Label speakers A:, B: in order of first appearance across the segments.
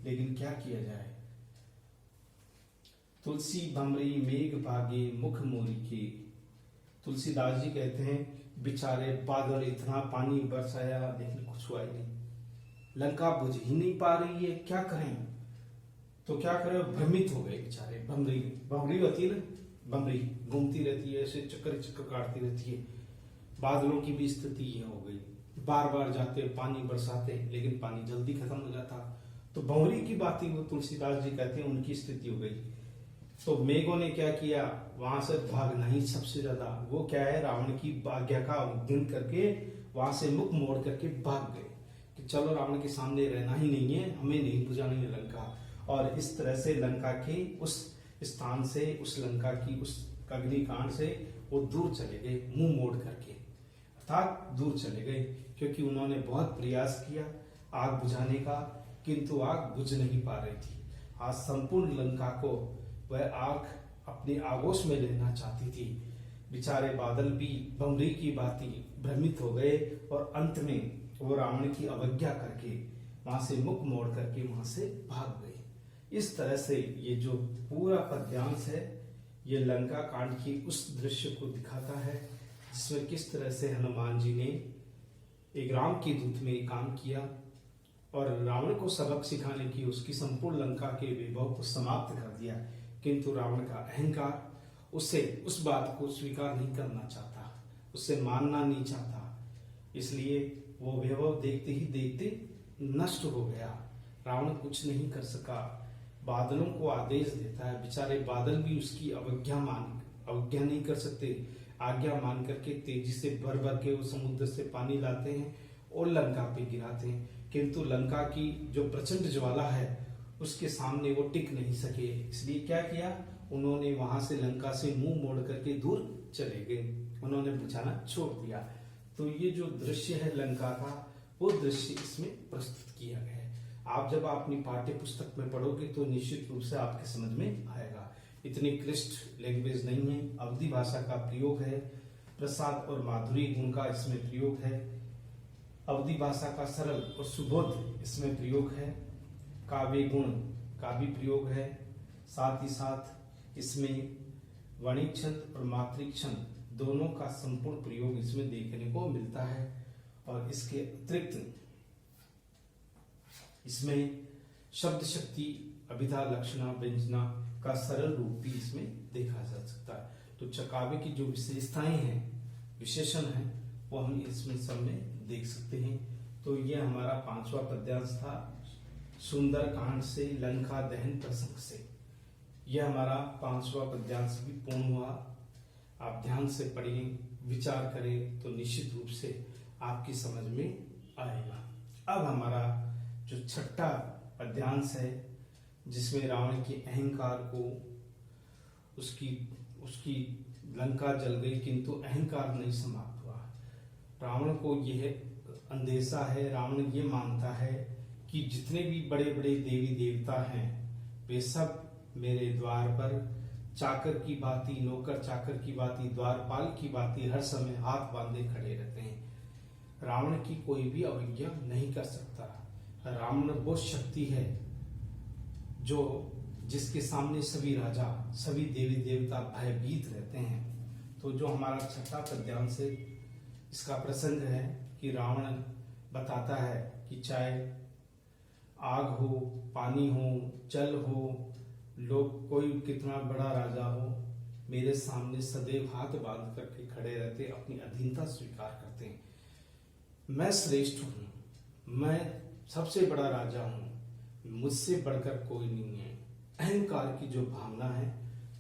A: लेकिन क्या किया जाए। तुलसी भमरी मेघ भागे मुख मोरी के। तुलसीदास जी कहते हैं बेचारे बादल इतना पानी बरसाया लेकिन कुछ हुआ ही नहीं, लंका बुझ ही नहीं पा रही है, क्या करें। तो क्या करें, भ्रमित हो गए बेचारे। भमरी भमरी होती है ना, भमरी घूमती रहती है, ऐसे चक्कर चक्कर काटती रहती है। बादलों की भी स्थिति ये हो गई, बार बार जाते पानी बरसाते लेकिन पानी जल्दी खत्म हो जाता। तो भंवरी की बात ही वो तुलसीदास जी कहते हैं उनकी स्थिति हो गई। तो मेघों ने क्या किया, वहां से भागना ही सबसे ज्यादा, वो क्या है, रावण की आज्ञा का उल्लंघन करके वहां से मुख मोड़ करके भाग गए कि चलो रावण के सामने रहना ही नहीं है, हमें नहीं बुझानी है लंका। और इस तरह से लंका के उस स्थान से, उस लंका की उस अग्निकांड से वो दूर चले गए, मुंह मोड़ करके, अर्थात दूर चले गए, क्योंकि उन्होंने बहुत प्रयास किया आग बुझाने का, किंतु आग बुझ नहीं पा रही थी। आज संपूर्ण लंका को वह आग अपने आगोश में लेना चाहती थी। बेचारे बादल भी भमरी की भांति भ्रमित हो गए और अंत में वो रावण की अवज्ञा करके वहां से मुख मोड़ करके वहां से भाग गए। इस तरह से ये जो पूरा पद्यांश है ये लंका कांड की उस दृश्य को दिखाता है जिसमें किस तरह से हनुमान जी ने एक राम के दूत में काम किया और रावण को सबक सिखाने की उसकी संपूर्ण लंका के वैभव को समाप्त कर दिया। किंतु रावण का अहंकार उससे उस बात को स्वीकार नहीं करना चाहता, उससे मानना नहीं चाहता, इसलिए वो वैभव देखते ही देखते नष्ट हो गया। रावण कुछ नहीं कर सका, बादलों को आदेश देता है, बेचारे बादल भी उसकी अवज्ञा नहीं कर सकते, आज्ञा मान करके तेजी से भर भर के वो समुद्र से पानी लाते हैं और लंका पे गिराते हैं। किंतु लंका की जो प्रचंड ज्वाला है उसके सामने वो टिक नहीं सके, इसलिए क्या किया, उन्होंने वहां से लंका से मुंह मोड़ करके दूर चले गए, उन्होंने बुझाना छोड़ दिया। तो ये जो दृश्य है लंका का, वो दृश्य इसमें प्रस्तुत किया गया है। आप जब अपनी पाठ्य पुस्तक में पढ़ोगे तो निश्चित रूप से आपके समझ में आएगा। इतनी क्लिष्ट लैंग्वेज नहीं है, अवधि भाषा का प्रयोग है, प्रसाद और माधुरी गुण का इसमें प्रयोग है, अवधि भाषा का सरल और सुबोध इसमें प्रयोग है, काव्य गुण का भी प्रयोग है, साथ ही साथ इसमें वणिक छंद और मात्रिक छंद दोनों का संपूर्ण प्रयोग इसमें देखने को मिलता है। और इसके अतिरिक्त इसमें शब्द शक्ति, अभिधा, लक्षणा, व्यंजना का सरल रूप भी इसमें देखा जा सकता है। तो काव्य की जो विशेषताएं हैं, विशेषण हैं, वो हम इसमें सब में देख सकते हैं। तो ये हमारा 5वां पद्यांश था, सुंदर कांड से लंका दहन प्रसंग से। यह हमारा 5वां पद्यांश भी पूर्ण हुआ। आप ध्यान से पढ़ें, विचार करें तो निश्चित रूप से आपकी समझ में आएगा। अब हमारा जो 6ठा पद्यांश है जिसमें रावण के अहंकार को, उसकी लंका जल गई किंतु अहंकार नहीं समाप्त हुआ। रावण को यह अंदेशा है, रावण ये मानता है कि जितने भी बड़े बड़े देवी देवता हैं वे सब मेरे द्वार पर चाकर की भांति, नौकर चाकर की भांति, द्वारपाल की भांति हर समय हाथ बांधे खड़े रहते हैं। रावण की कोई भी अवज्ञा नहीं कर सकता। रावण वो शक्ति है जो जिसके सामने सभी राजा, सभी देवी देवता भयभीत रहते हैं। तो जो हमारा 6ठा पद्यांश है इसका प्रसंग है कि रावण बताता है कि चाहे आग हो, पानी हो, जल हो, लोग कोई कितना बड़ा राजा हो, मेरे सामने सदैव हाथ बांध करके खड़े रहते, अपनी अधीनता स्वीकार करते हैं। मैं श्रेष्ठ हूं, मैं सबसे बड़ा राजा हूं, मुझसे बढ़कर कोई नहीं है। अहंकार की जो भावना है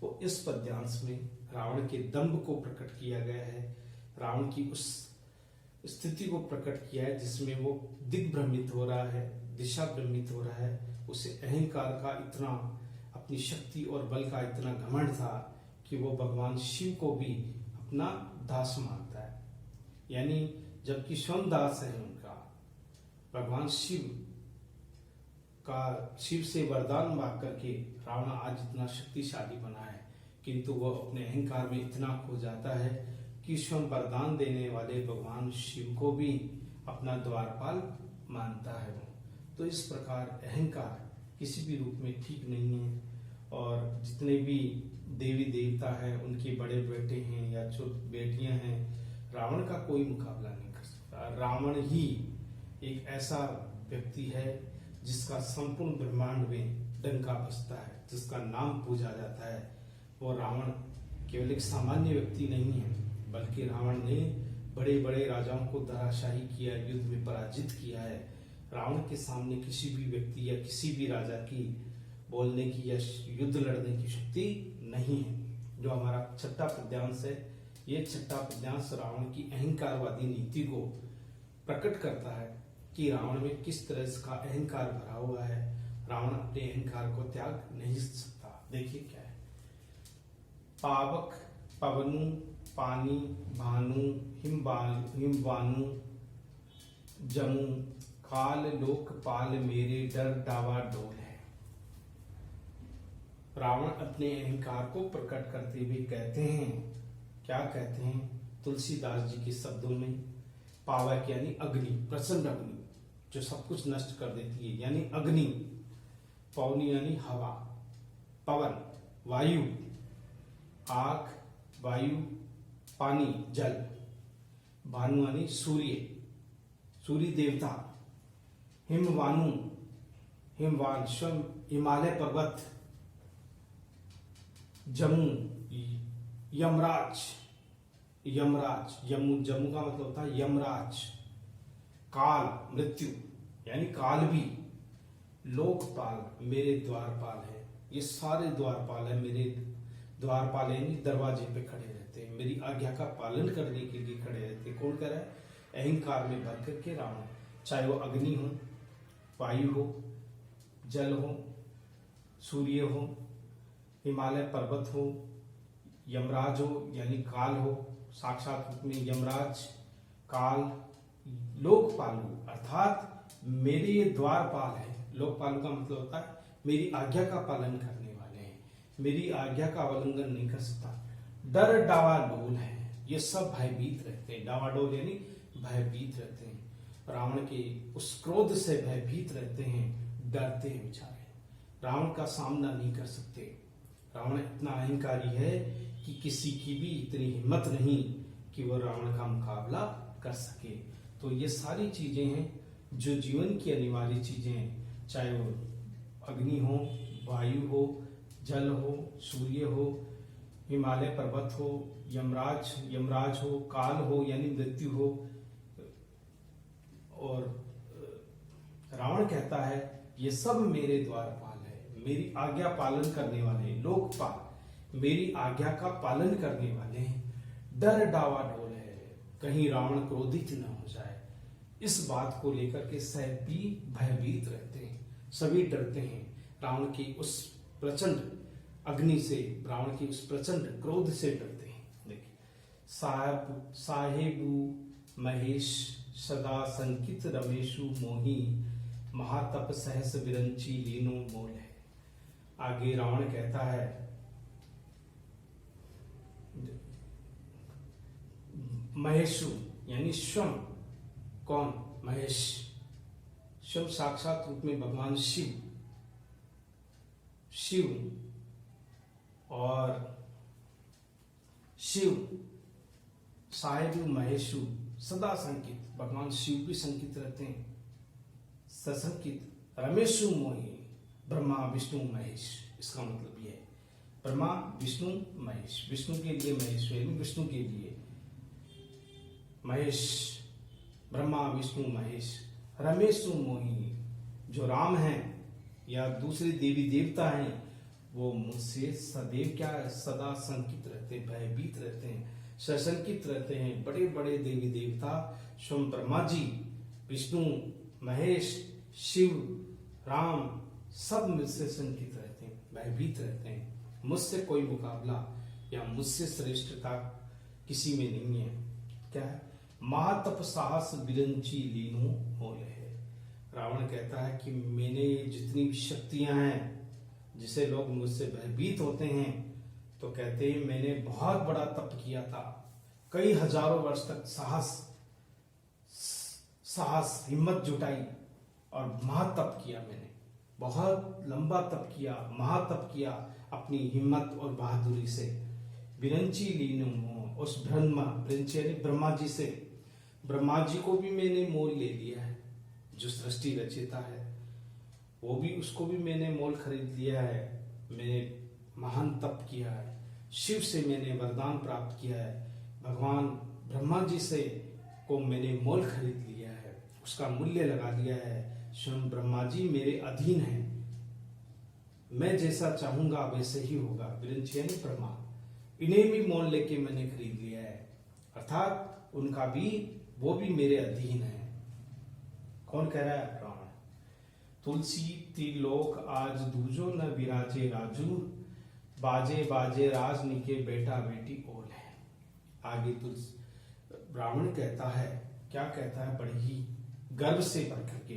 A: वो इस पद्यांश में रावण के दंभ को प्रकट किया गया है, रावण की उस स्थिति को प्रकट किया है जिसमें वो दिग्भ्रमित हो रहा है, दिशा भ्रमित हो रहा है। उसे अहंकार का इतना, अपनी शक्ति और बल का इतना घमंड था कि वो भगवान शिव को भी अपना दास मानता है। यानी जबकि स्वयं दास है उनका, भगवान शिव से वरदान मांग करके रावण आज इतना शक्तिशाली बना है, किंतु वह अपने अहंकार में इतना खो जाता है कि स्वयं वरदान देने वाले भगवान शिव को भी अपना द्वारपाल मानता है वो। तो इस प्रकार अहंकार किसी भी रूप में ठीक नहीं है। और जितने भी देवी देवता हैं, उनके बड़े बेटे हैं या छोटी बेटियां हैं, रावण का कोई मुकाबला नहीं कर सकता। रावण ही एक ऐसा व्यक्ति है जिसका संपूर्ण ब्रह्मांड में डंका बजता है, जिसका नाम पूजा जाता है। वो रावण केवल एक सामान्य व्यक्ति नहीं है, बल्कि रावण ने बड़े बड़े राजाओं को धराशाही किया, युद्ध में पराजित किया है। रावण के सामने किसी भी व्यक्ति या किसी भी राजा की बोलने की या युद्ध लड़ने की शक्ति नहीं है। जो हमारा छठा पद्यांश है, ये छठा पद्यांश रावण की अहंकारवादी नीति को प्रकट करता है कि रावण में किस तरह का अहंकार भरा हुआ है। रावण अपने अहंकार को त्याग नहीं सकता। देखिए क्या है, पावक पवनु पानी भानु हिमवानु जमू काल लोकपाल मेरे डर डावा डोल है। रावण अपने अहंकार को प्रकट करते हुए कहते हैं, क्या कहते हैं तुलसीदास जी के शब्दों में, पावक यानी अग्नि, प्रचंड अग्नि जो सब कुछ नष्ट कर देती है, यानी अग्नि। पवनी यानी हवा, पवन वायु, आग वायु, पानी जल, भानु यानी सूर्य, सूर्य देवता, हिमवानु हिमवान स्वयं हिमालय पर्वत, जम्मू यमराज, यमराज जम्मू जम्मू का मतलब होता है यमराज, काल मृत्यु यानी काल भी, लोकपाल मेरे द्वारपाल है। ये सारे द्वारपाल है मेरे, द्वारपाल यानी दरवाजे पे खड़े रहते हैं, मेरी आज्ञा का पालन करने के लिए खड़े रहते हैं। कौन कह रहा है? अहंकार में भर करके रावण, चाहे वो अग्नि हो, वायु हो, जल हो, सूर्य हो, हिमालय पर्वत हो, यमराज हो यानी काल हो, साक्षात रूप में यमराज, काल, लोकपालु अर्थात मेरे ये द्वारपाल है। लोकपालु का मतलब होता है मेरी आज्ञा का पालन करने वाले हैं, मेरी आज्ञा का उल्लंघन नहीं कर सकता। डर डावाडोल है, ये सब भयभीत रहते हैं। डावाडोल यानी भयभीत रहते हैं, रावण के उस क्रोध से भयभीत रहते हैं, डरते हैं बेचारे, रावण का सामना नहीं कर सकते। रावण इतना अहंकारी है कि किसी की भी इतनी हिम्मत नहीं कि वो रावण का मुकाबला कर सके। तो ये सारी चीजें हैं जो जीवन की अनिवार्य चीजें हैं, चाहे वो अग्नि हो, वायु हो, जल हो, सूर्य हो, हिमालय पर्वत हो, यमराज हो, काल हो यानी मृत्यु हो। और रावण कहता है ये सब मेरे द्वारपाल है, मेरी आज्ञा पालन करने वाले हैं, लोकपाल मेरी आज्ञा का पालन करने वाले हैं। डर डावाडोल है, कहीं रावण क्रोधित न हो जाए, इस बात को लेकर के सभी भयभीत रहते हैं, सभी डरते हैं रावण की उस प्रचंड अग्नि से, रावण की उस प्रचंड क्रोध से डरते हैं। देखिए, साहेबु महेश सदा संकित रमेशु मोही महातप सहस विरंची लीनो मोल है। आगे रावण कहता है, महेशु यानी स्वयं, कौन? महेश, स्वयं साक्षात रूप में भगवान शिव, और शिव साहेब महेशु सदा संकित, भगवान शिव भी संकित रहते हैं, सशंकित रमेशु मोही, ब्रह्मा विष्णु महेश, इसका मतलब ये है ब्रह्मा विष्णु महेश, विष्णु के लिए महेश, विष्णु के लिए महेश, ब्रह्मा विष्णु महेश, रमेशु मोही, जो राम है या दूसरे देवी देवता हैं वो मुझसे सदैव क्या है? सदा संकित रहते हैं, भयभीत रहते हैं, सशंकित रहते हैं। बड़े बड़े देवी देवता स्वयं ब्रह्मा जी, विष्णु, महेश, शिव, राम सब मुझसे शंकित रहते हैं, भयभीत रहते हैं। मुझसे कोई मुकाबला या मुझसे श्रेष्ठता किसी में नहीं है। क्या है? महातप साहस विरंची लीनो होल है। रावण कहता है कि मैंने जितनी भी शक्तियां हैं, जिसे लोग मुझसे भयभीत होते हैं, तो कहते हैं मैंने बहुत बड़ा तप किया था, कई हजारों वर्ष तक साहस हिम्मत जुटाई और महातप किया मैंने, बहुत लंबा तप किया, महातप किया अपनी हिम्मत और बहादुरी से। विरंची लीनो उस ब्रह्मा जी से, ब्रह्मा जी को भी मैंने मोल ले लिया है, जो सृष्टि रचयिता है वो भी, उसको भी मैंने मोल खरीद लिया है। मैंने महान तप किया है, शिव से मैंने वरदान प्राप्त किया है, भगवान ब्रह्मा जी से को मैंने मोल खरीद लिया है, उसका मूल्य लगा दिया है। स्वयं ब्रह्मा जी मेरे अधीन हैं, मैं जैसा चाहूंगा वैसे ही होगा। विरंची यानी ब्रह्मा, इन्हें भी मोल लेके मैंने खरीद लिया है, अर्थात उनका भी, वो भी मेरे अधीन है। कौन कह रहा है? रावण। तुलसी त्रिलोक आज दूजो न विराजे राजू, बाजे बाजे राजनिके बेटा बेटी ओल है। आगे तुलसी रावण कहता है, क्या कहता है, बड़े ही गर्व से भर करके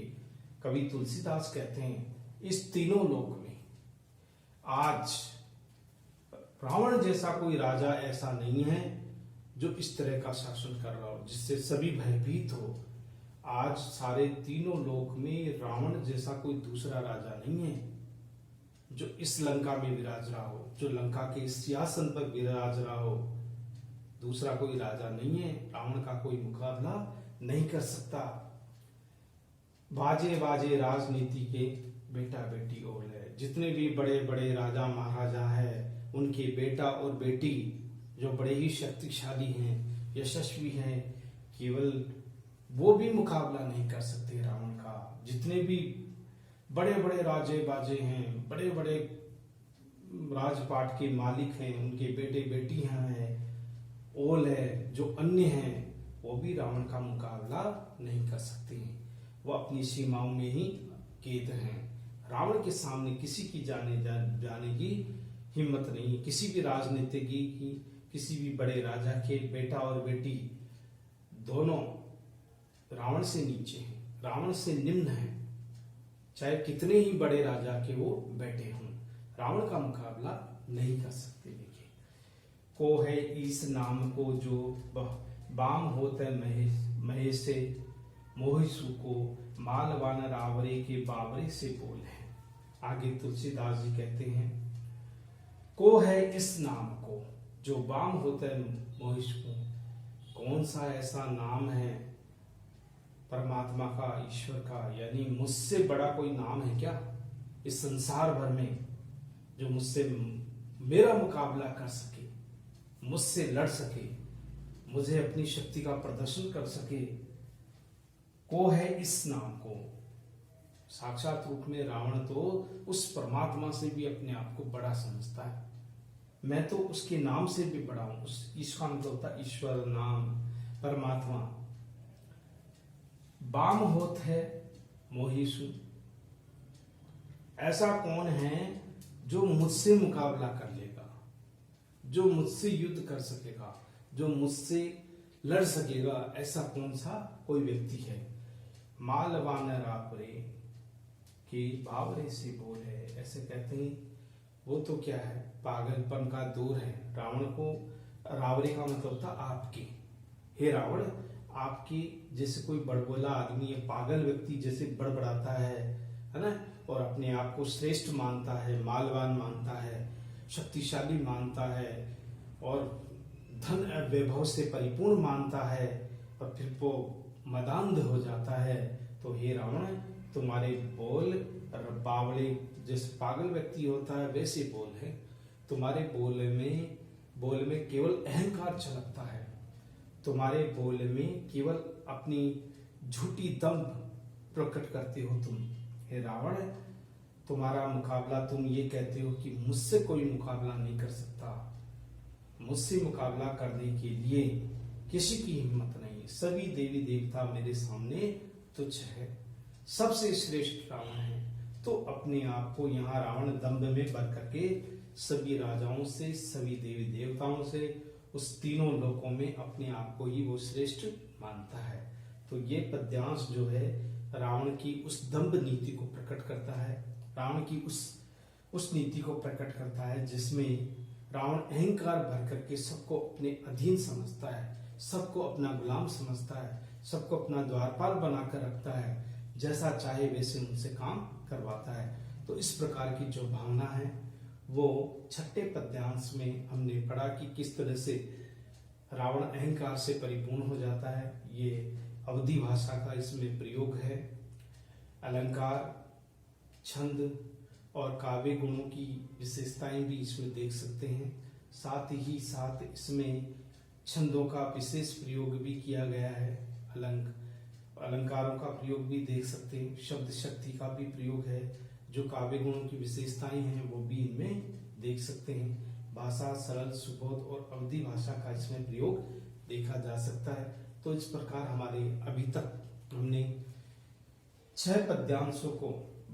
A: कवि तुलसीदास कहते हैं, इस तीनों लोक में आज रावण जैसा कोई राजा ऐसा नहीं है जो इस तरह का शासन कर रहा हो, जिससे सभी भयभीत हो। आज सारे तीनों लोक में रावण जैसा कोई दूसरा राजा नहीं है जो इस लंका में विराज रहा हो, जो लंका के सिंहासन पर विराज रहा हो। दूसरा कोई राजा नहीं है, रावण का कोई मुकाबला नहीं कर सकता। बाजे बाजे राजनीति के बेटा बेटी ओल है। जितने भी बड़े बड़े राजा महाराजा है, उनके बेटा और बेटी जो बड़े ही शक्तिशाली हैं, यशस्वी हैं, केवल वो भी मुकाबला नहीं कर सकते रावण का। जितने भी बड़े बड़े राजे बाजे हैं, बड़े बड़े राजपाट के मालिक हैं, उनके बेटे बेटियां हैं, ओल है, जो अन्य हैं, वो भी रावण का मुकाबला नहीं कर सकते हैं। वो अपनी सीमाओं में ही कैद हैं। रावण के सामने किसी की जाने की हिम्मत नहीं। किसी भी राजनीतिज्ञ की, किसी भी बड़े राजा के बेटा और बेटी दोनों रावण से नीचे हैं, रावण से निम्न हैं। चाहे कितने ही बड़े राजा के वो बेटे हों, रावण का मुकाबला नहीं कर सकते। देखिए, को है इस नाम को जो बाम होते महेश से मोहिसु को मालवान रावरे के बावरे से बोल है। आगे तुलसीदास जी कहते हैं, को है इस नाम को जो बाम होता है मोहिश को। कौन सा ऐसा नाम है परमात्मा का, ईश्वर का, यानी मुझसे बड़ा कोई नाम है क्या इस संसार भर में, जो मुझसे मेरा मुकाबला कर सके, मुझसे लड़ सके, मुझे अपनी शक्ति का प्रदर्शन कर सके। को है इस नाम को। साक्षात रूप में रावण तो उस परमात्मा से भी अपने आप को बड़ा समझता है। मैं तो उसके नाम से भी बड़ा हूं। उस इसका मतलब होता है ईश्वर, नाम, परमात्मा। बाम होत है मोहिसु, ऐसा कौन है जो मुझसे मुकाबला कर लेगा, जो मुझसे युद्ध कर सकेगा, जो मुझसे लड़ सकेगा। ऐसा कौन सा कोई व्यक्ति है। मालवान रावरे के बावरे से बोल है। ऐसे कहते हैं, वो तो क्या है, पागलपन का दूर है। रावण को, रावरे का मतलब था आपके। हे रावण, आपकी जैसे कोई बड़बोला आदमी या पागल व्यक्ति जैसे बड़बड़ाता है ना, और अपने आप को श्रेष्ठ मानता है, मालवान मानता है, शक्तिशाली मानता है, और धन वैभव से परिपूर्ण मानता है, और फिर वो मदांध हो जाता है। तो हे रावण, तुम्हारे बोल बावले, जैसे पागल व्यक्ति होता है वैसे बोल है। तुम्हारे बोल में केवल अहंकार छलकता है। तुम्हारे बोल में केवल अपनी झूठी दंभ प्रकट करते हो तुम। हे रावण, तुम्हारा मुकाबला, तुम ये कहते हो कि मुझसे कोई मुकाबला नहीं कर सकता। मुझसे मुकाबला करने के लिए किसी की हिम्मत नहीं। सभी देवी देवता मेरे सामने तुच्छ है। सबसे श्रेष्ठ रावण है। तो अपने आप को यहाँ रावण दंभ में भर करके सभी राजाओं से, सभी देवी देवताओं से, उस तीनों लोकों में अपने आप को ही वो श्रेष्ठ मानता है। तो ये पद्यांश जो है रावण की उस दंभ नीति को प्रकट करता है। रावण की उस नीति को प्रकट करता है जिसमें रावण अहंकार भर करके सबको अपने अधीन समझता है, सबको अपना गुलाम समझता है, सबको अपना द्वारपाल बनाकर रखता है, जैसा चाहे वैसे उनसे काम करवाता है। तो इस प्रकार की जो भावना है वो छठे पद्यांश में हमने पढ़ा कि किस तरह से रावण अहंकार से परिपूर्ण हो जाता है। ये अवधी भाषा का इसमें प्रयोग है। अलंकार, छंद और काव्य गुणों की विशेषताएं भी इसमें देख सकते हैं। साथ ही साथ इसमें छंदों का विशेष प्रयोग भी किया गया है। अलंकारों का प्रयोग भी देख सकते हैं। शब्द शक्ति का भी प्रयोग है। जो काव्य गुणों की विशेषताएं हैं वो भी इनमें देख सकते हैं। भाषा सरल, सुबोध और अवधी भाषा का इसमें प्रयोग देखा जा सकता है। तो इस प्रकार हमारे अभी तक हमने 6 पद्यांशों को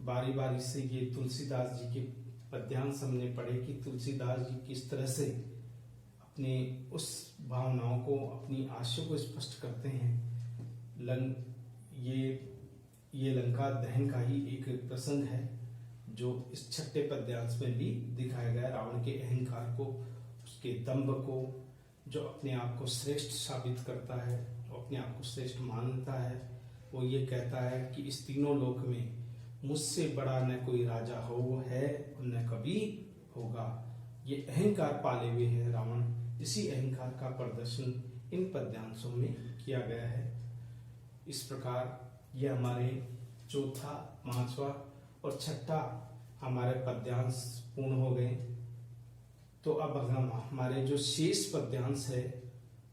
A: बारी बारी से, ये तुलसीदास जी के पद्यांश हमने पढ़े कि तुलसीदास जी किस तरह से अपने उस भावनाओं को, अपनी आशय को स्पष्ट करते हैं। ये लंका दहन का ही एक प्रसंग है जो इस छठे पद्यांश में भी दिखाया गया। रावण के अहंकार को, उसके दंभ को, जो अपने आप को श्रेष्ठ साबित करता है, अपने आप को श्रेष्ठ मानता है। वो ये कहता है कि इस तीनों लोक में मुझसे बड़ा न कोई राजा हो है और न कभी होगा। ये अहंकार पाले हुए है रावण। इसी अहंकार का प्रदर्शन इन पद्यांशों में किया गया है। इस प्रकार ये हमारे चौथा, पांचवा और छठा हमारे पद्यांश पूर्ण हो गए। तो अब हम हमारे जो शेष पद्यांश है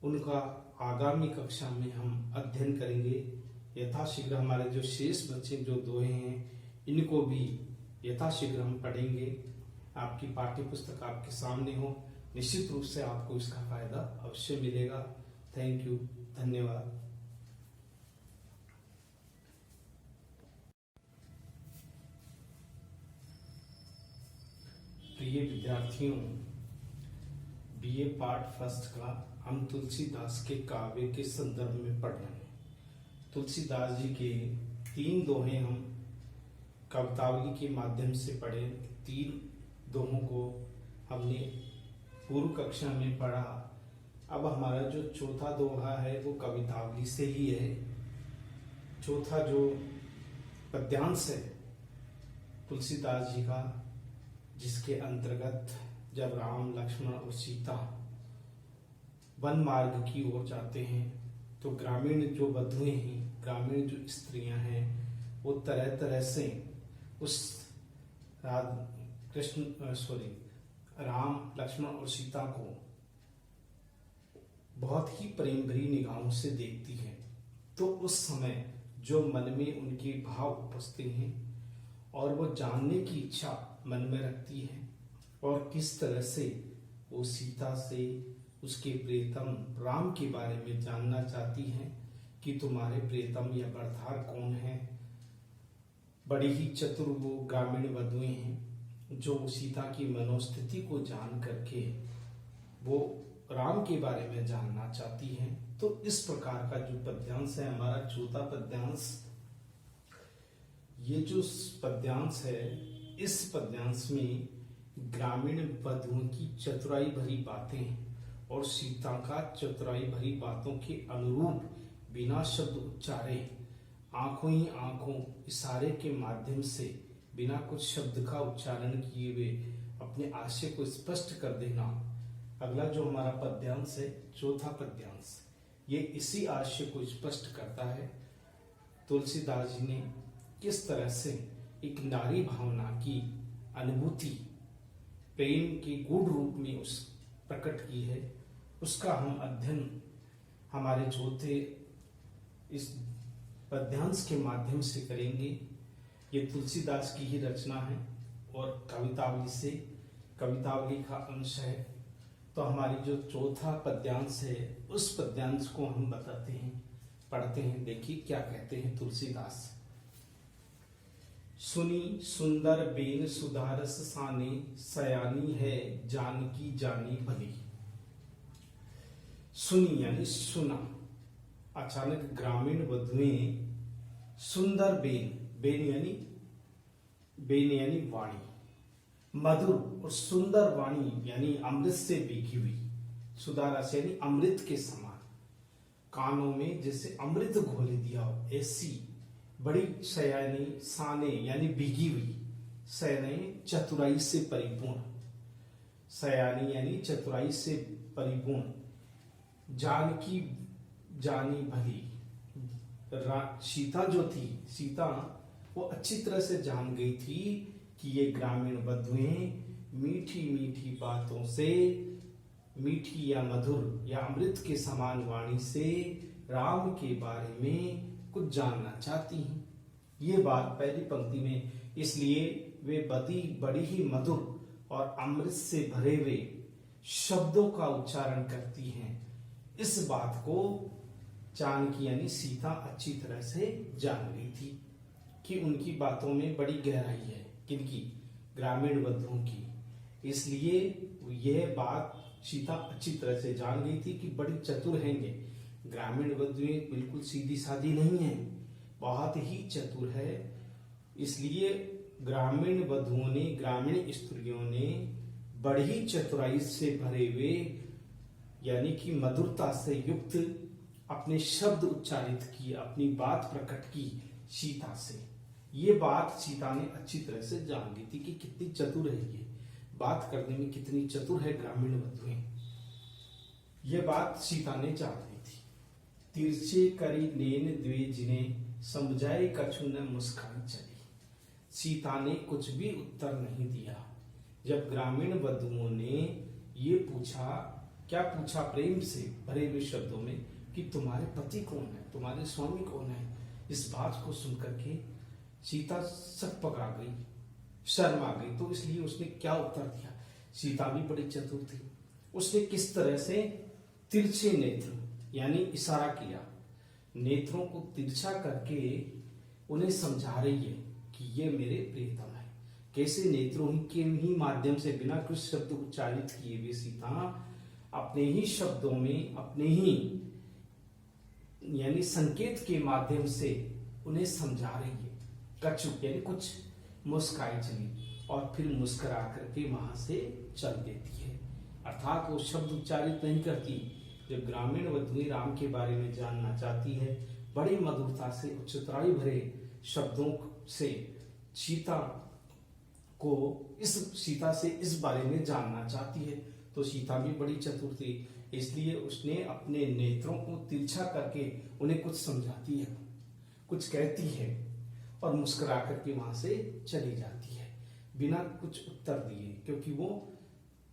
A: उनका आगामी कक्षा में हम अध्ययन करेंगे। यथाशीघ्र हमारे जो शेष बच्चे जो दोहे हैं इनको भी यथाशीघ्र हम पढ़ेंगे। आपकी पाठ्य पुस्तक आपके सामने हो, निश्चित रूप से आपको इसका फायदा अवश्य मिलेगा। थैंक यू, धन्यवाद। प्रिय विद्यार्थियों, बीए पार्ट फर्स्ट का हम तुलसीदास के काव्य के संदर्भ में पढ़ रहे हैं। तुलसीदास जी के 3 दोहे हम कवितावली के माध्यम से पढ़े। 3 दोहों को हमने पूर्व कक्षा में पढ़ा। अब हमारा जो चौथा दोहा है वो कवितावली से ही है। चौथा जो पद्यांश है तुलसीदास जी का, जिसके अंतर्गत जब राम, लक्ष्मण और सीता वन मार्ग की ओर जाते हैं तो ग्रामीण जो वधुएं हैं, ग्रामीण जो स्त्रियां हैं, वो तरह तरह से उस राम, लक्ष्मण और सीता को बहुत ही प्रेम भरी निगाहों से देखती हैं। तो उस समय जो मन में उनके भाव उपजते हैं और वो जानने की इच्छा मन में रखती है और किस तरह से वो सीता से उसके प्रियतम राम के बारे में जानना चाहती हैं कि तुम्हारे प्रियतम या बरधार कौन है। बड़ी ही चतुर वो ग्रामीण वधुएं हैं जो सीता की मनोस्थिति को जान करके वो राम के बारे में जानना चाहती हैं। तो इस प्रकार का जो पद्यांश है हमारा चौथा पद्यांश, ये जो पद्यांश है इस पद्यांश में ग्रामीण वधुओं की चतुराई भरी बातें और सीता का चतुराई भरी बातों के अनुरूप बिना शब्द उच्चारे, आंखों ही आंखों इशारे के माध्यम से बिना कुछ शब्द का उच्चारण किए हुए अपने आशय को स्पष्ट कर देना। अगला जो हमारा पद्यांश है चौथा पद्यांश, ये इसी आशय को स्पष्ट करता है। तुलसीदास जी ने किस तरह से एक नारी भावना की अनुभूति प्रेम के गूढ़ रूप में उस प्रकट की है, उसका हम अध्ययन हमारे चौथे इस पद्यांश के माध्यम से करेंगे। ये तुलसीदास की ही रचना है और कवितावली से, कवितावली का अंश है। तो हमारी जो चौथा पद्यांश है उस पद्यांश को हम बताते हैं, पढ़ते हैं। देखिए क्या कहते हैं तुलसीदास। सुनी सुंदर बेन सुधारस साने, सयानी है जानकी जानी भली। सुनी यानी सुना। अचानक ग्रामीण वधुएं सुंदर बेन, बेन यानी वाणी, मधुर और सुंदर वाणी यानी अमृत से भीगी हुई, सुधारस यानी अमृत के समान, कानों में जैसे अमृत घोल दिया हो ऐसी बड़ी सयानी, साने यानी भीगी हुई, सयानी चतुराई से परिपूर्ण, सयानी यानी चतुराई से परिपूर्ण, जानकी जानी भली। सीता जो थी, सीता वो अच्छी तरह से जान गई थी कि ये ग्रामीण बधुएं मीठी मीठी बातों से, मीठी या मधुर या अमृत के समान वाणी से राम के बारे में कुछ जानना चाहती हैं। ये बात पहली पंक्ति में, इसलिए वे बड़ी ही मधुर और अमृत से भरे हुए शब्दों का उच्चारण करती हैं। इस बात को जानकी यानी सीता अच्छी तरह से जान गई थी कि उनकी बातों में बड़ी गहराई है। किनकी? ग्रामीण बधुओं की। इसलिए यह बात सीता अच्छी तरह से जान गई थी कि बड़ी चतुर हैंगे। ग्रामीण बधुएं बिल्कुल सीधी सादी नहीं है, बहुत ही चतुर है। इसलिए ग्रामीण बधुओं ने, ग्रामीण स्त्रियों ने बड़ी चतुराई से भरे हुए यानी कि मधुरता से युक्त अपने शब्द उच्चारित किए, अपनी बात प्रकट की सीता से। ये बात सीता ने अच्छी तरह से जान ली थी कि कितनी चतुर है, ये बात करने में कितनी चतुर है ग्रामीण बधुएं। ये बात सीता ने जान ली थी। तिरछे करी नैन द्वे जिन्हें समझाए कछु न मुस्कान चली। सीता ने कुछ भी उत्तर नहीं दिया। जब ग्रामीण बधुओं ने ये पूछा, क्या पूछा? प्रेम से भरे हुए शब्दों में कि तुम्हारे पति कौन है, तुम्हारे स्वामी कौन है। इस बात को सुनकर के सीता सक पकड़ा गई, शर्म आ गई। तो इसलिए उसने क्या उत्तर दिया? सीता भी बड़ी चतुर थी। उसने किस तरह से तिरछे नेत्र यानी इशारा किया, नेत्रों को तिरछा करके उन्हें समझा रही है कि ये मेरे प्रियतम है। कैसे? नेत्रों के ही माध्यम से, बिना कुछ शब्द उच्चारित किए हुए सीता अपने ही शब्दों में, अपने ही यानी संकेत के माध्यम से उन्हें समझा रही है। कछुक यानी कुछ मुस्काई चली और फिर मुस्कुरा करके वहां से चल देती है। अर्थात वो शब्द उच्चारित नहीं करती। जब ग्रामीण बधुएं राम के बारे में जानना चाहती है, बड़ी मधुरता से, उच्चतराई भरे शब्दों से सीता से इस बारे में जानना चाहती है। तो सीता भी बड़ी चतुर थी, इसलिए उसने अपने नेत्रों को तिरछा करके उन्हें कुछ समझाती है, कुछ कहती है और मुस्कुरा करके वहां से चली जाती है बिना कुछ उत्तर दिए, क्योंकि वो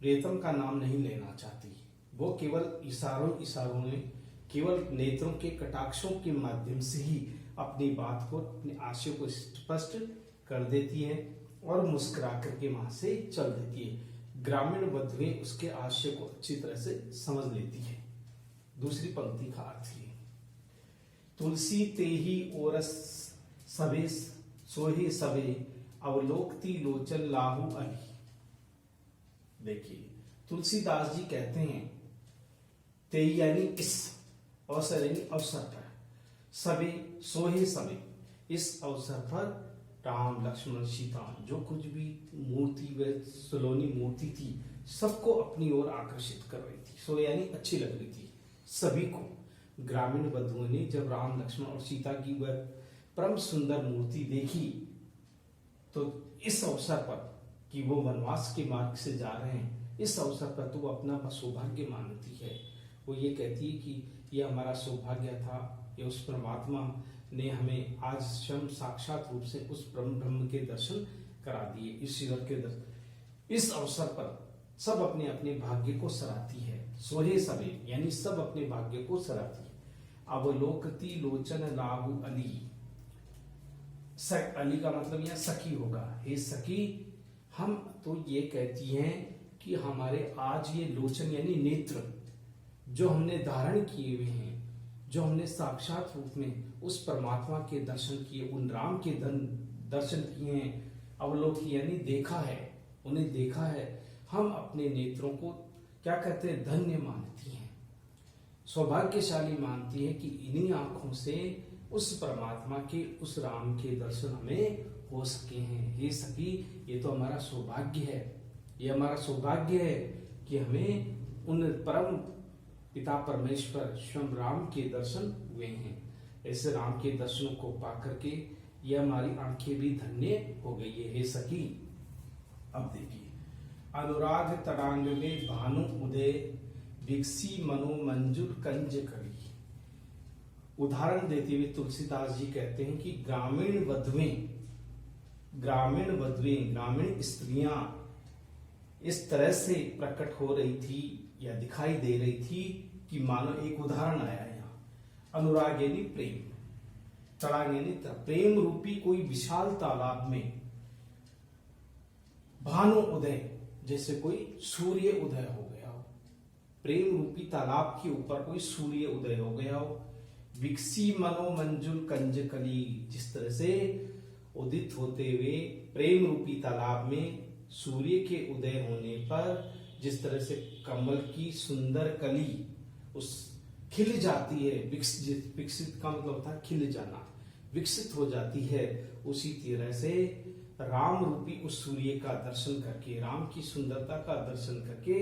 A: प्रियतम का नाम नहीं लेना चाहती। वो केवल इशारों में, केवल नेत्रों के कटाक्षों के माध्यम से ही अपनी बात को, अपने आशय को स्पष्ट कर देती है और मुस्कुरा करके वहां से चल देती है। ग्रामीण बधुएं उसके आशय को अच्छी तरह से समझ लेती है। दूसरी पंक्ति का अर्थ है, तुलसी ते ही ओरस सबे सोहे सबे अवलोकती लोचन लाहू अली। देखिए, तुलसीदास जी कहते हैं, ते यानी इस, अवसर यानी अवसर पर, सबे सोहे सबे, इस अवसर पर राम लक्ष्मण सीता जो कुछ भी मूर्ति व सलोनी मूर्ति थी सबको अपनी ओर आकर्षित कर रही थी। सो यानी अच्छी लग रही थी सभी को। ग्रामीण बधुओं ने जब राम लक्ष्मण और सीता की वह परम सुंदर मूर्ति देखी तो इस अवसर पर कि वो वनवास के मार्ग से जा रहे हैं, इस अवसर पर तो वो अपना सौभाग्य मानती है। वो ये कहती है कि ये हमारा सौभाग्य था, ये उस परमात्मा ने हमें आज स्वयं साक्षात रूप से उस ब्रह्म के दर्शन करा दिए, ईश्वर के दर्शन। इस अवसर पर सब अपने अपने भाग्य को सराहती है। सोहे सबे यानी सब अपने भाग्य को सराहती है। अवलोकती लोचन लाहू अली, अली का मतलब यह सखी होगा। हे सखी, हम तो ये कहती हैं कि हमारे आज ये लोचन यानी नेत्र जो हमने धारण किए हुए हैं, जो हमने साक्षात रूप में उस परमात्मा के दर्शन किए, उन राम के दर्शन किए हैं, अवलोकी यानी देखा है, उन्हें देखा है, हम अपने नेत्रों को क्या कहते हैं, धन्य मानती हैं, सौभाग्यशाली मानती है कि इन्हीं आंखों से उस परमात्मा के, उस राम के दर्शन हमें हो सके हैं। हे सखी, ये तो हमारा सौभाग्य है, ये हमारा सौभाग्य है कि हमें उन परम पिता परमेश्वर स्वयं राम के दर्शन हुए हैं। ऐसे राम के दर्शनों को पा करके ये हमारी आंखें भी धन्य हो गई है। हे सखी, अब देखिए, अनुराग तड़ांग में भानु उदय, विकसी मनो मंजुल कंज करी। उदाहरण देते हुए तुलसीदास जी कहते हैं कि ग्रामीण स्त्रियां इस तरह से प्रकट हो रही थी या दिखाई दे रही थी कि मानो एक उदाहरण आया है यहाँ। अनुराग यानी प्रेम, तड़ांग यानी प्रेम रूपी कोई विशाल तालाब में भानु उदय, जैसे कोई सूर्य उदय हो गया हो। प्रेम रूपी तालाब के ऊपर कोई सूर्य उदय हो गया हो। विकसी मनो मंजुल कंज कली, जिस तरह से उदित होते हुए प्रेम रूपी तालाब में सूर्य के उदय होने पर जिस तरह से कमल की सुंदर कली उस खिल जाती है, विकसित का मतलब होता है खिल जाना, विकसित हो जाती है, उसी तरह से राम रूपी उस सूर्य का दर्शन करके, राम की सुंदरता का दर्शन करके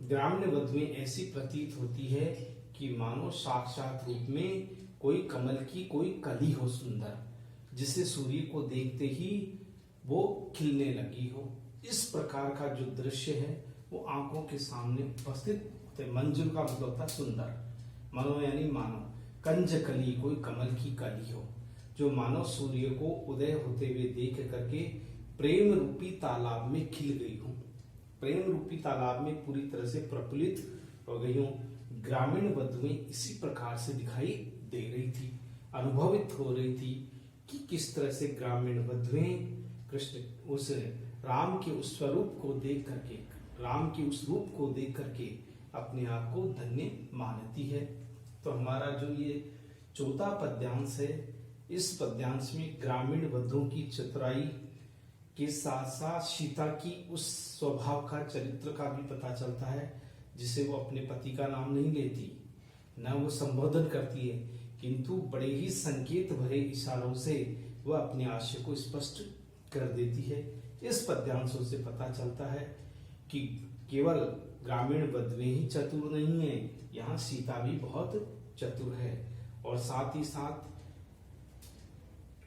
A: ग्रामीण वधुएं ऐसी प्रतीत होती है कि मानो साक्षात रूप में कोई कमल की कोई कली हो सुंदर, जिसे सूर्य को देखते ही वो खिलने लगी हो। इस प्रकार का जो दृश्य है वो आंखों के सामने उपस्थित होते। मंजुल का मतलब होता है सुंदर, मनो यानी मानो, कंज कली कोई कमल की कली हो, जो मानो सूर्य को उदय होते हुए देख करके प्रेम रूपी तालाब में खिल गई हो, प्रेम रूपी तालाब में पूरी तरह से प्रफुल्लित हो गई हो। ग्रामीण वधुएं इसी प्रकार से दिखाई दे रही थी, अनुभवित हो रही थी कि किस तरह से ग्रामीण वधुएं कृष्ण उस राम के उस स्वरूप को देख करके, राम के उस रूप को देख करके अपने आप को धन्य मानती है। तो हमारा जो ये चौथा पद्यांश है, इस पद्यांश में ग्रामीण वधुओं की चतुराई के साथ साथ सीता की उस स्वभाव का, चरित्र का भी पता चलता है, जिसे वो अपने पति का नाम नहीं लेती, न वो संबोधन करती है, किंतु बड़े ही संकेत भरे इशारों से वह अपने आशय को स्पष्ट कर देती है। इस पद्यांशों से पता चलता है कि केवल ग्रामीण वधुएं ही चतुर नहीं है, यहाँ सीता भी बहुत चतुर है। और साथ ही साथ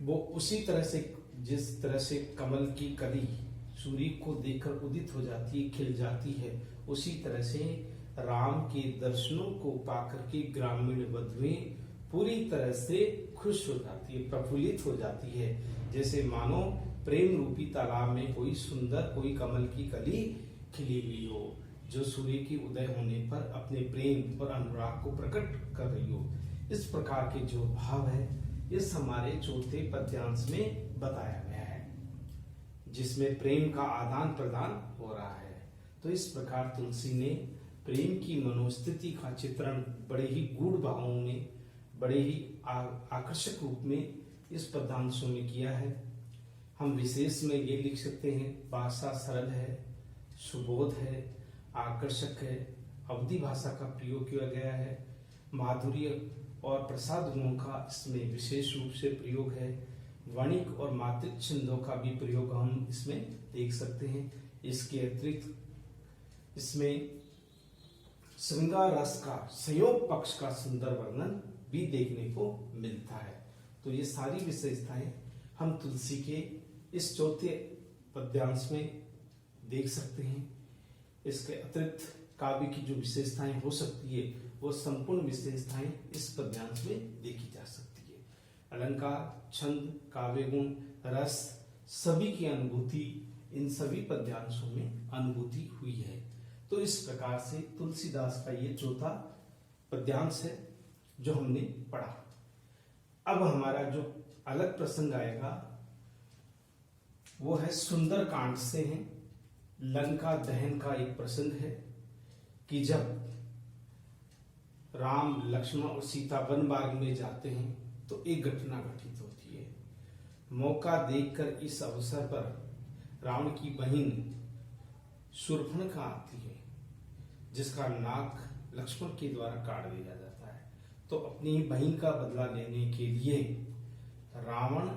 A: वो उसी तरह से, जिस तरह से कमल की कली सूर्य को देखकर उदित हो जाती है, खिल जाती है, उसी तरह से राम के दर्शनों को पाकर के ग्रामीण वधुएं पूरी तरह से खुश हो जाती है, प्रफुल्लित हो जाती है, जैसे मानो प्रेम रूपी तालाब में कोई सुंदर कोई कमल की कली खिली हुई हो, जो सूर्य के उदय होने पर अपने प्रेम और अनुराग को प्रकट कर रही हो। इस प्रकार के जो भाव है इस हमारे चौथे पद्यांश में बताया गया है, जिसमें प्रेम का आदान प्रदान हो रहा है। तो इस प्रकार तुलसी ने प्रेम की मनोस्थिति का चित्रण बड़े ही गूढ़ भावों में, बड़े ही आकर्षक रूप में इस पद्यांशों में किया है। हम विशेष में ये लिख सकते हैं, भाषा सरल है, सुबोध है, आकर्षक है, अवधि भाषा का प्रयोग किया गया है, माधुर्य और प्रसाद गुणों का इसमें विशेष रूप से प्रयोग है, वणिक और मात्रिक छंदों का भी प्रयोग हम इसमें देख सकते हैं। इसके अतिरिक्त इसमें श्रृंगार रस का, संयोग पक्ष का सुंदर वर्णन भी देखने को मिलता है। तो ये सारी विशेषताएं हम तुलसी के इस चौथे पद्यांश में देख सकते हैं। इसके अतिरिक्त काव्य की जो विशेषताएं हो सकती है वो संपूर्ण विशेषताएं इस पद्यांश में देखी जा सकती है। अलंकार, छंद, काव्य गुण, रस, सभी की अनुभूति इन सभी पद्यांशों में अनुभूति हुई है। तो इस प्रकार से तुलसीदास का ये चौथा पद्यांश है जो हमने पढ़ा। अब हमारा जो अलग प्रसंग आएगा वो है सुंदर कांड से है। लंका दहन का एक प्रसंग है कि जब राम, लक्ष्मण और सीता वन मार्ग में जाते हैं तो एक घटना घटित होती है। मौका देखकर इस अवसर पर रावण की बहन शूर्पणखा आती है, जिसका नाक लक्ष्मण के द्वारा काट दिया जाता है। तो अपनी बहन का बदला लेने के लिए रावण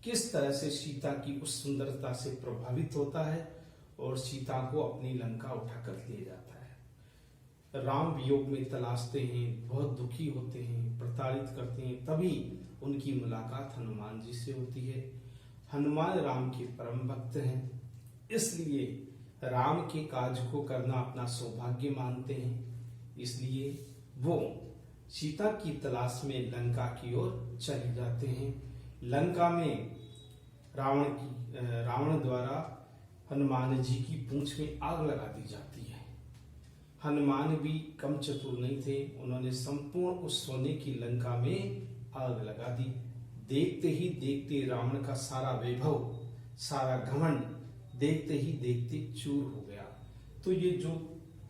A: किस तरह से सीता की उस सुंदरता से प्रभावित होता है और सीता को अपनी लंका उठाकर ले जाता है। राम वियोग में तलाशते हैं, बहुत दुखी होते हैं, प्रताड़ित करते हैं, तभी उनकी मुलाकात हनुमान जी से होती है हनुमान राम के परम भक्त हैं, इसलिए राम के काज को करना अपना सौभाग्य मानते हैं। इसलिए वो सीता की तलाश में लंका की ओर चले जाते हैं। लंका में रावण द्वारा हनुमान जी की पूंछ में आग लगा दी जाती है। हनुमान भी कम चतुर नहीं थे, उन्होंने संपूर्ण उस सोने की लंका में आग लगा दी। देखते ही देखते रावण का सारा वैभव, सारा घमंड देखते ही देखते चूर हो गया। तो ये जो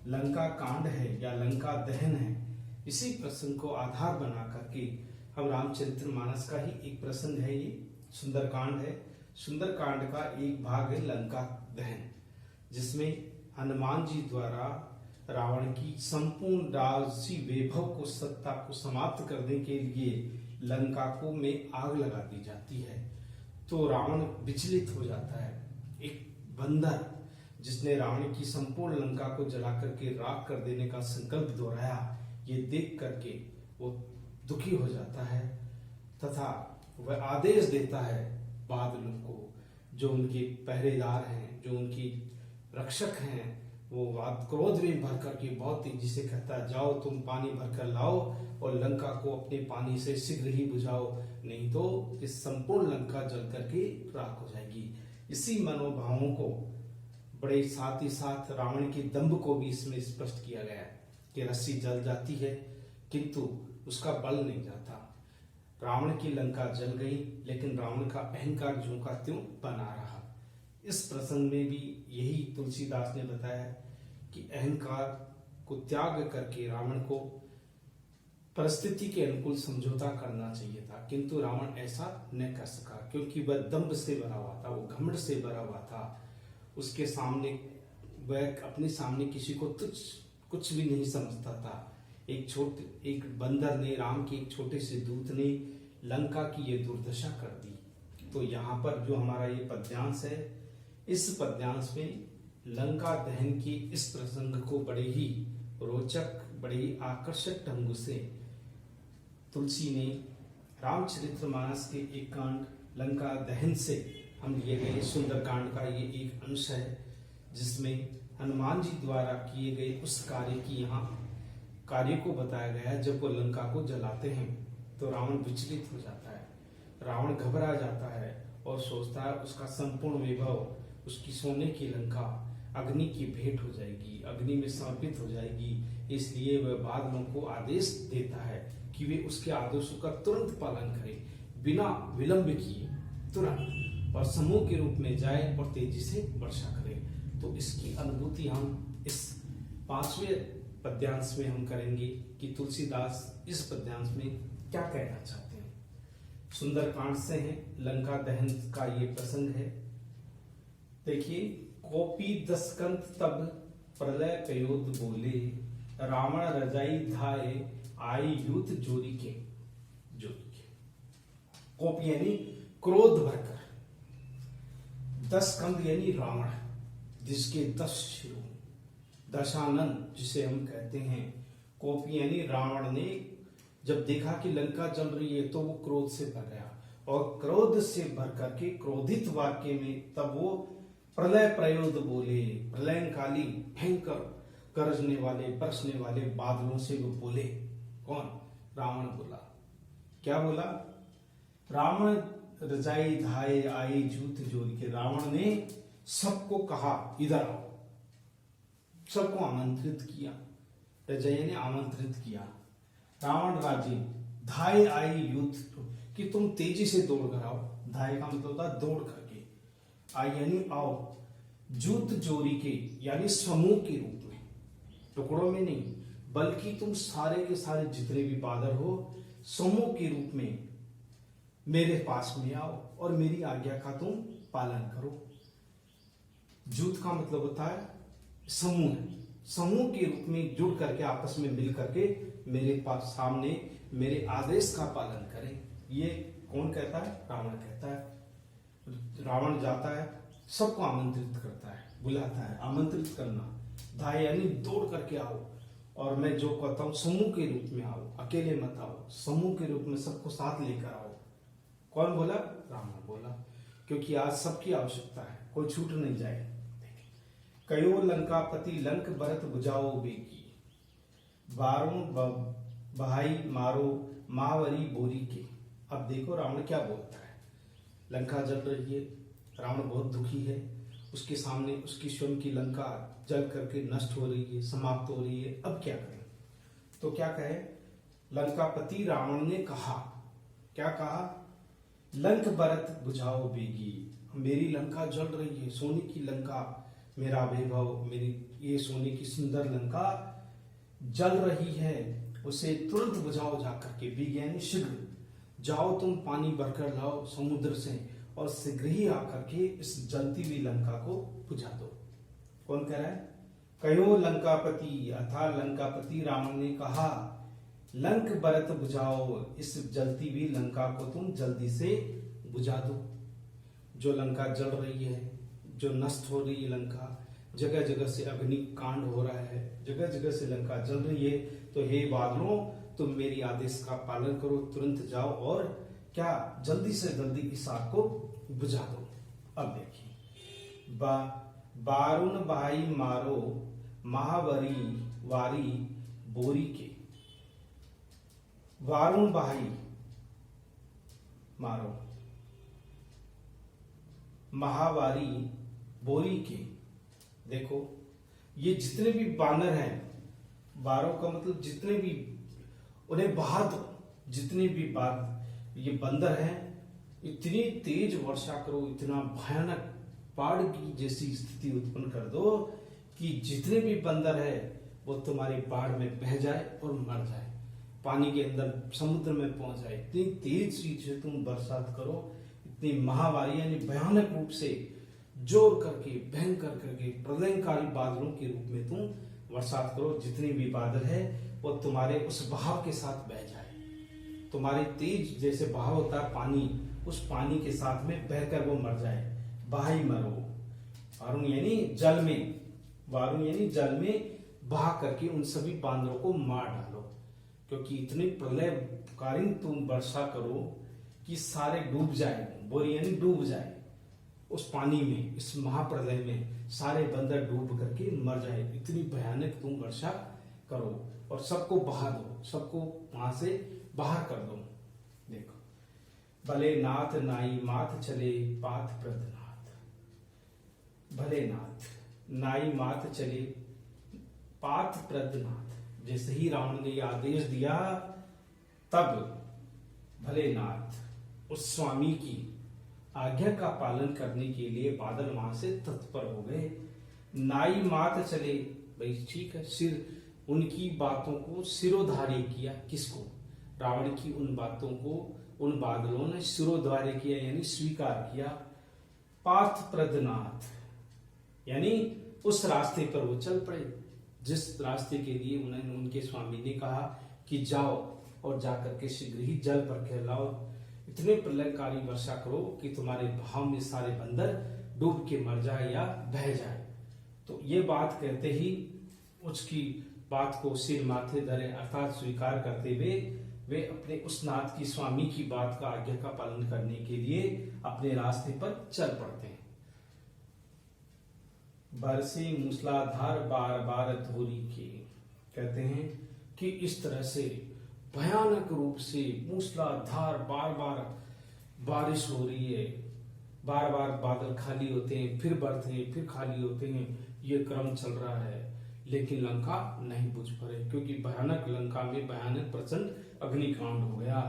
A: लंका कांड है या लंका दहन है, इसी प्रसंग को आधार बना करके हम रामचरितमानस का ही एक प्रसंग है, ये सुंदरकांड है। सुंदरकांड का एक भाग है लंका दहन, जिसमें हनुमान जी द्वारा रावण की संपूर्ण राजसी वैभव को, सत्ता को समाप्त करने के लिए लंका को में आग लगा दी जाती है। तो रावण विचलित हो जाता है। एक बंदर जिसने रावण की संपूर्ण लंका को जला करके राख कर देने का संकल्प दोहराया, ये देख करके वो दुखी हो जाता है तथा वह आदेश देता है बादलों को, जो उनके पहरेदार हैं, जो उनकी रक्षक हैं, वो क्रोध में भर करके बहुत तेजी से कहता है, जाओ तुम पानी भरकर लाओ और लंका को अपने पानी से शीघ्र ही बुझाओ, नहीं तो इस संपूर्ण लंका जल करके राख हो जाएगी। इसी मनोभावों को बड़े साथ ही साथ रावण के दंभ को भी इसमें स्पष्ट किया गया है कि रस्सी जल जाती है किंतु उसका बल नहीं जाता। रावण की लंका जल गई, लेकिन रावण का अहंकार ज्यों का त्यों बना रहा। इस प्रसंग में भी यही तुलसीदास ने बताया कि अहंकार को त्याग करके रावण को परिस्थिति के अनुकूल समझौता करना चाहिए था, किंतु रावण ऐसा न कर सका, क्योंकि वह दंभ से भरा हुआ था, वो घमंड से भरा हुआ था। उसके सामने वह अपने सामने किसी को तुच्छ कुछ भी नहीं समझता था। एक बंदर ने, राम के एक छोटे से दूत ने लंका की ये दुर्दशा कर दी। तो यहाँ पर जो हमारा ये पद्यांश है, इस पद्यांश में लंका दहन के इस प्रसंग को बड़े ही रोचक, बड़े ही आकर्षक ढंग से तुलसी ने रामचरितमानस के एक कांड लंका दहन से हम लिए गए सुंदरकांड का ये एक अंश है, जिसमें हनुमान जी द्वारा किए गए उस कार्य की यहाँ कार्य को बताया गया है। जब वो लंका को जलाते हैं तो रावण विचलित हो जाता है, रावण घबरा जाता है और सोचता है उसका संपूर्ण वैभव, उसकी सोने की लंका अग्नि की भेंट हो जाएगी, अग्नि में समर्पित हो जाएगी। इसलिए वह बादलों को आदेश देता है कि वे उसके आदेशों का तुरंत पालन करें, बिना विलंब किए तुरंत, और समूह के रूप में जाए और तेजी से वर्षा करे। तो इसकी अनुभूति हम इस 5वें पद्यांश में हम करेंगे कि तुलसीदास इस पद्यांश में क्या कहना चाहते हैं। सुंदरकांड से है, लंका दहन का ये प्रसंग है। देखिए, कोपी दस्कंत तब प्रलय प्रयोद बोले, रावण रजाई धाये आई यूथ जोरी के। कोपी यानी क्रोध भरकर, दस्कंद यानी रावण जिसके 10 शिरों, दशानन जिसे हम कहते हैं। कोपी यानी रावण ने जब देखा कि लंका जल रही है तो वो क्रोध से भर गया, और क्रोध से भर करके क्रोधित वाक्य में तब वो प्रलय प्रयोद बोले, प्रलयंकाली भयंकर गरजने वाले, बरसने वाले बादलों से वो बोले। कौन? रावण बोला। क्या बोला? रावण रजाई धाये आई जूत जोर के। रावण ने सबको कहा इधर आओ, सबको आमंत्रित किया। रजाई ने आमंत्रित किया। रावण राजे धाये आई यूथ कि तुम तेजी से दौड़ कर आओ। धाये का मतलब होता दौड़ करके, आई यानी आओ, जूत जोरी के यानी समूह के रूप में, टुकड़ों में नहीं, बल्कि तुम सारे के सारे जितने भी बादल हो समूह के रूप में मेरे पास में आओ और मेरी आज्ञा का तुम पालन करो। जूत का मतलब होता है समूह, समूह के रूप में जुड़ करके आपस में मिल करके मेरे पास सामने मेरे आदेश का पालन करें। ये कौन कहता है? रावण कहता है। रावण जाता है, सबको आमंत्रित करता है, बुलाता है। आमंत्रित करना, धाय यानी दौड़ करके आओ, और मैं जो कहता हूं समूह के रूप में आओ, अकेले मत आओ, समूह के रूप में सबको साथ लेकर आओ। कौन बोला? रावण बोला। क्योंकि आज सबकी आवश्यकता है, कोई छूट नहीं जाए। कयो लंकापति लंक भरत बुझाओ बेगी, बारों बहाई मारो महावरी बोरी के। अब देखो रावण क्या बोलता है। लंका जल रही है, रावण बहुत दुखी है, उसके सामने उसकी स्वयं की लंका जल करके नष्ट हो रही है, समाप्त हो रही है। अब क्या करें? तो क्या कहे, लंकापति रावण ने कहा, क्या कहा, लंक भरत बुझाओ बेगी, मेरी लंका जल रही है, सोने की लंका, मेरा वैभव, मेरी ये सोने की सुंदर लंका जल रही है, उसे तुरंत बुझाओ जाकर के। बेगी यानी शीघ्र, जाओ तुम पानी भरकर लाओ समुद्र से और शीघ्र ही आकर के इस जलती हुई लंका को बुझा दो। कौन कह रहा है? कयो लंकापति, अर्थात लंकापति रावण ने कहा, लंक भरत बुझाओ, इस जलती हुई लंका को तुम जल्दी से बुझा दो। जो लंका जल रही है, जो नष्ट हो रही है लंका, जगह जगह से अग्नि कांड हो रहा है, जगह जगह से लंका जल रही है, तो हे बादलों, तुम मेरी आदेश का पालन करो, तुरंत जाओ और क्या, जल्दी से जल्दी इस आग को बुझा दो। अब देखिए, बारुण भाई मारो महावरी वारी बोरी के, वारुण भाई मारो महावारी बोरी के। देखो, ये जितने भी बानर हैं, बारों का मतलब जितने भी, उन्हें बहा दो, जितने भी ये बंदर हैं, इतनी तेज वर्षा करो, इतना भयानक बाढ़ की जैसी स्थिति उत्पन्न कर दो कि जितने भी बंदर है वो तुम्हारी बाढ़ में बह जाए और मर जाए, पानी के अंदर समुद्र में पहुंच जाए। इतनी तेज से तुम बरसात करो, इतनी महामारी यानी भयानक रूप से जोर करके, भयंकर करके, प्रलयकारी बादलों के रूप में तुम बरसात करो। जितने भी बादल है वो तुम्हारे उस बहाव के साथ बह जाए, तुम्हारे तेज जैसे बहाव होता है पानी, उस पानी के साथ में बहकर वो मर जाए। बहाई मरो, वारुण यानी जल में, वारुण यानी जल में बहा करके उन सभी बांदरों को मार डालो, क्योंकि इतनी प्रलयकारी तुम वर्षा करो कि सारे डूब जाए, बोरी यानी डूब जाए उस पानी में, इस महाप्रलय में सारे बंदर डूब करके मर जाए। इतनी भयानक तुम वर्षा करो और सबको बहा दो, सबको वहां से बाहर कर दो। देखो, भले नाथ नाई माथ चले पाथ प्रदनाथ, भले नाथ नाई माथ चले पाथ प्रदनाथ। जैसे ही रावण ने आदेश दिया, तब भले नाथ उस स्वामी की आज्ञा का पालन करने के लिए बादल वहां से तत्पर हो गए। नाई मात चले, भाई ठीक है, सिर, उनकी बातों को सिरोधार्य किया। किसको? रावण की उन बातों को उन बादलों ने सिरोधार्य किया, यानी स्वीकार किया। पाथ प्रदनाथ यानी उस रास्ते पर वो चल पड़े जिस रास्ते के लिए उन्होंने, उनके स्वामी ने कहा कि जाओ और जाकर के शीघ्र ही जल पर के लाओ, इतने प्रलयकारी वर्षा करो कि तुम्हारे भाव में सारे बंदर डूब के मर जाए या बह जाए। तो ये बात कहते ही उसकी बात को सिर माथे धरे, अर्थात स्वीकार करते हुए वे अपने उस नाथ की, स्वामी की बात का, आज्ञा का पालन करने के लिए अपने रास्ते पर चल पड़ते हैं। बरसे मूसलाधार बार बार धोरी के, कहते हैं कि इस तरह से भयानक रूप से मूसलाधार बार बार बारिश हो रही है, बार बार बादल खाली होते हैं, फिर बढ़ते हैं, फिर खाली होते हैं, ये क्रम चल रहा है, लेकिन लंका नहीं बुझ पड़े, क्योंकि भयानक लंका में भयानक प्रचंड अग्निकांड हो गया।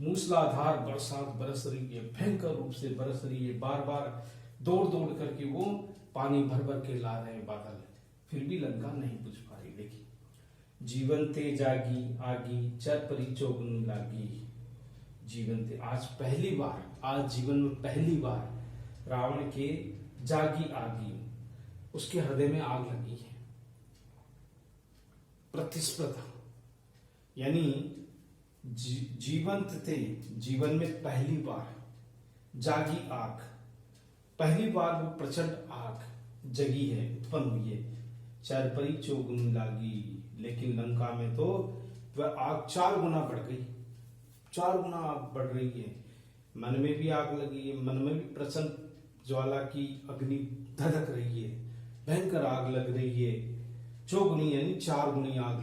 A: मूसलाधार बरसात बरस रही है, भयंकर रूप से बरस रही है, बार बार दौड़ दौड़ करके वो पानी भर भर के ला रहे हैं बादल, फिर भी लंका नहीं बुझ पा रही। देखिए, जीवन ते जागी आगी चर परी चौगुन लागी, जीवन ते, आज पहली बार, आज जीवन में पहली बार रावण के जागी आगी, उसके हृदय में आग लगी है। प्रतिस्पर्धा यानी जीवंत थे, जीवन में पहली बार जागी आग, पहली बार वो प्रचंड आग जगी है, उत्पन्न हुई है। चरपरी चौगुन लागी, लेकिन लंका में तो वह आग 4 गुना बढ़ गई, 4 गुना आग बढ़ रही है। मन में भी आग लगी है, मन में भी प्रचंड ज्वाला की अग्नि धधक रही है, भयंकर आग लग रही है। चौगुनी यानी 4 गुनी आग